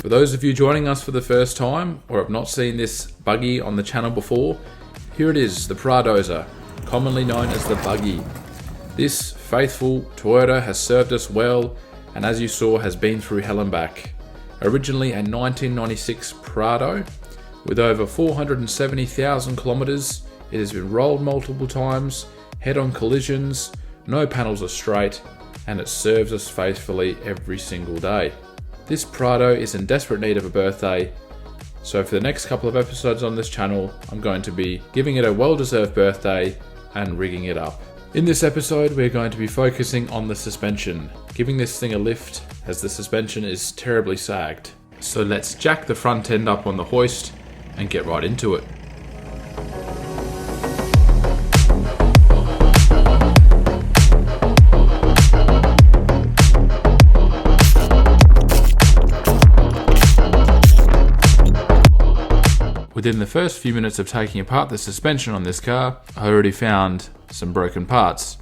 For those of you joining us for the first time or have not seen this buggy on the channel before, here it is, the Pradozer, commonly known as the Buggy. This faithful Toyota has served us well and, as you saw, has been through hell and back. Originally a 1996 Prado, with over 470,000 kilometers, it has been rolled multiple times, head-on collisions, no panels are straight, and it serves us faithfully every single day. This Prado is in desperate need of a birthday, so for the next couple of episodes on this channel, I'm going to be giving it a well-deserved birthday and rigging it up. In this episode, we're going to be focusing on the suspension, giving this thing a lift as the suspension is terribly sagged. So let's jack the front end up on the hoist and get right into it. Within the first few minutes of taking apart the suspension on this car, I already found some broken parts.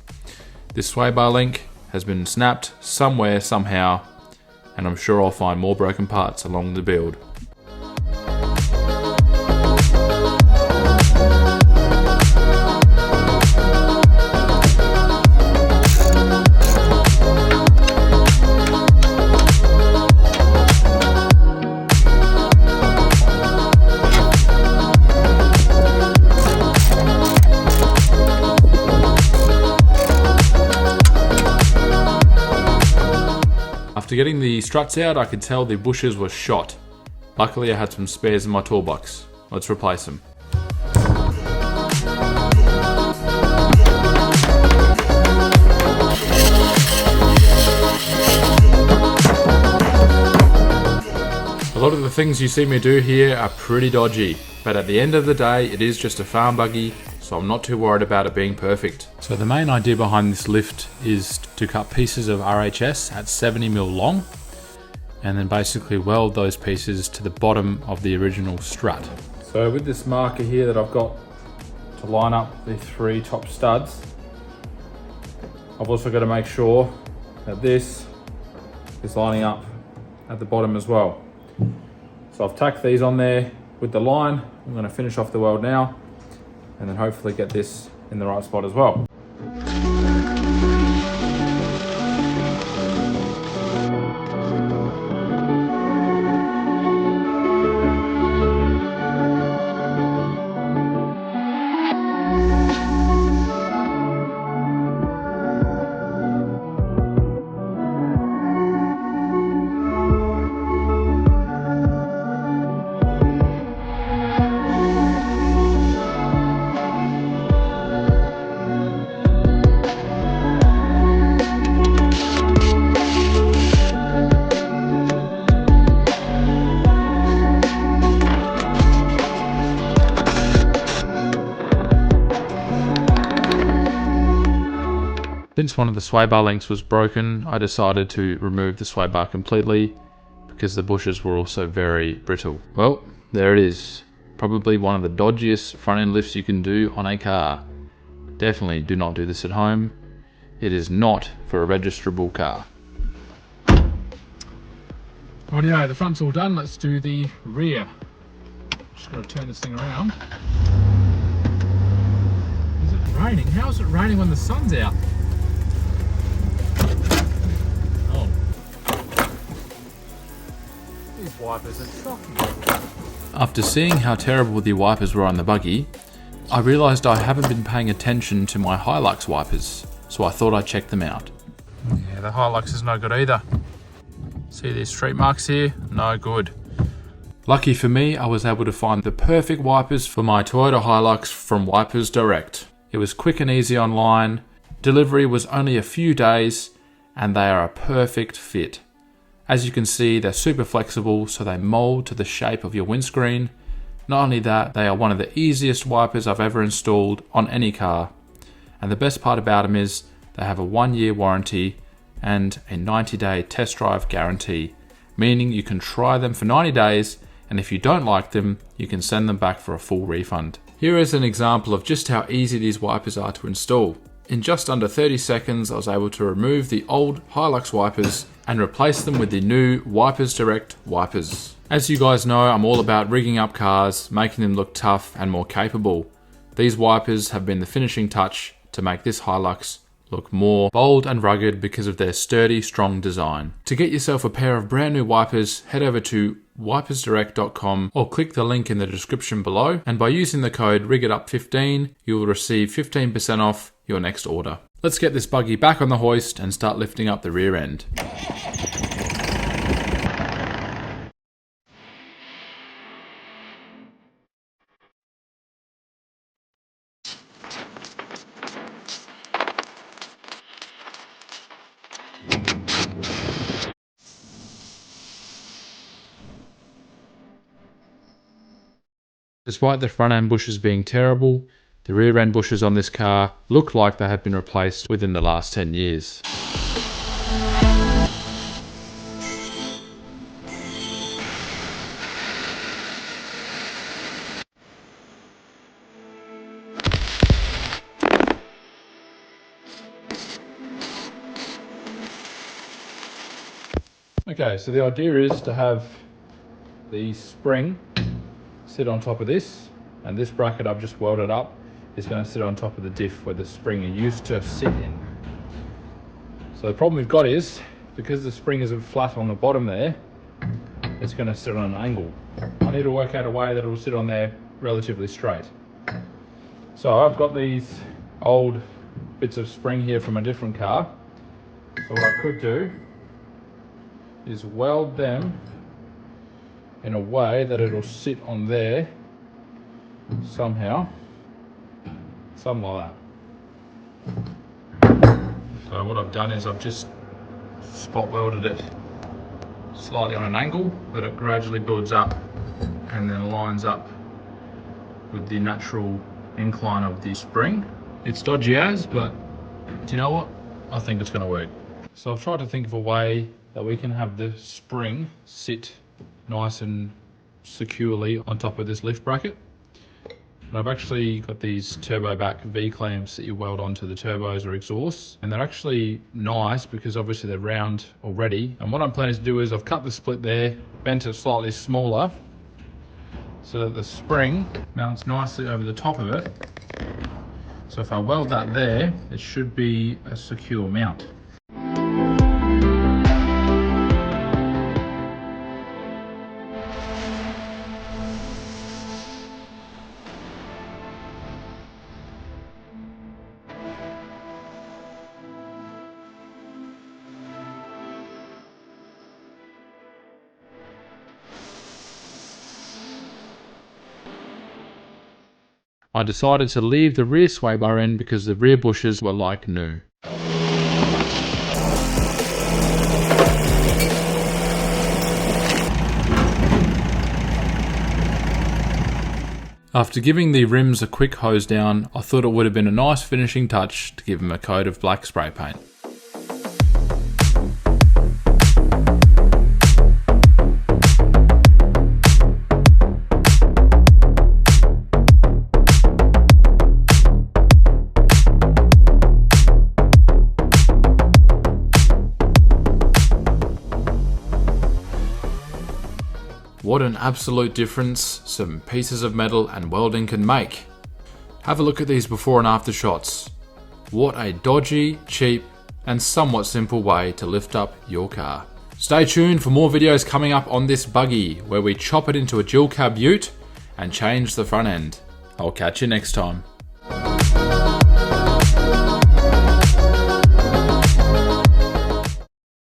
This sway bar link has been snapped somewhere, somehow, and I'm sure I'll find more broken parts along the build. After getting the struts out, I could tell the bushes were shot. Luckily I had some spares in my toolbox. Let's replace them. A lot of the things you see me do here are pretty dodgy, but at the end of the day it is just a farm buggy, so I'm not too worried about it being perfect. So the main idea behind this lift is to cut pieces of RHS at 70mm long and then basically weld those pieces to the bottom of the original strut. So with this marker here that I've got to line up the 3 top studs, I've also got to make sure that this is lining up at the bottom as well. So I've tacked these on there with the line. I'm going to finish off the weld now and then hopefully get this in the right spot as well. Since one of the sway bar links was broken, I decided to remove the sway bar completely because the bushes were also very brittle. Well, there it is. Probably one of the dodgiest front end lifts you can do on a car. Definitely do not do this at home. It is not for a registrable car. Rightio, the front's all done. Let's do the rear. Just got to turn this thing around. Is it raining? How is it raining when the sun's out? Wipers are shocking. After seeing how terrible the wipers were on the buggy, I realised I haven't been paying attention to my Hilux wipers, so I thought I'd check them out. Yeah, the Hilux is no good either. See these streak marks here? No good. Lucky for me, I was able to find the perfect wipers for my Toyota Hilux from Wipers Direct. It was quick and easy online, delivery was only a few days, and they are a perfect fit. As you can see, they're super flexible, so they mold to the shape of your windscreen. Not only that, they are one of the easiest wipers I've ever installed on any car. And the best part about them is they have a 1-year warranty and a 90-day test drive guarantee, meaning you can try them for 90 days, and if you don't like them, you can send them back for a full refund. Here is an example of just how easy these wipers are to install. In just under 30 seconds, I was able to remove the old Hilux wipers and replace them with the new Wipers Direct wipers. As you guys know, I'm all about rigging up cars, making them look tough and more capable. These wipers have been the finishing touch to make this Hilux look more bold and rugged because of their sturdy, strong design. To get yourself a pair of brand new wipers, head over to wipersdirect.com or click the link in the description below, and by using the code RIGITUP15 you will receive 15% off your next order. Let's get this buggy back on the hoist and start lifting up the rear end. Despite the front end bushes being terrible, the rear end bushes on this car look like they have been replaced within the last 10 years. Okay, so the idea is to have the spring sit on top of this, and this bracket I've just welded up is going to sit on top of the diff where the spring used to sit in. So the problem we've got is, because the spring isn't flat on the bottom there, it's going to sit on an angle. I need to work out a way that it will sit on there relatively straight. So I've got these old bits of spring here from a different car. So what I could do is weld them in a way that it'll sit on there somehow, something like that. So what I've done is I've just spot welded it slightly on an angle that it gradually builds up and then lines up with the natural incline of the spring. It's dodgy as, but do you know what? I think it's going to work. So I've tried to think of a way that we can have the spring sit nice and securely on top of this lift bracket. And I've actually got these turbo back V clamps that you weld onto the turbos or exhausts, and they're actually nice because obviously they're round already. And what I'm planning to do is I've cut the split there, bent it slightly smaller so that the spring mounts nicely over the top of it. So if I weld that there, it should be a secure mount. I decided to leave the rear sway bar in because the rear bushes were like new. After giving the rims a quick hose down, I thought it would have been a nice finishing touch to give them a coat of black spray paint. What an absolute difference some pieces of metal and welding can make. Have a look at these before and after shots. What a dodgy, cheap, and somewhat simple way to lift up your car. Stay tuned for more videos coming up on this buggy, where we chop it into a dual cab ute and change the front end. I'll catch you next time.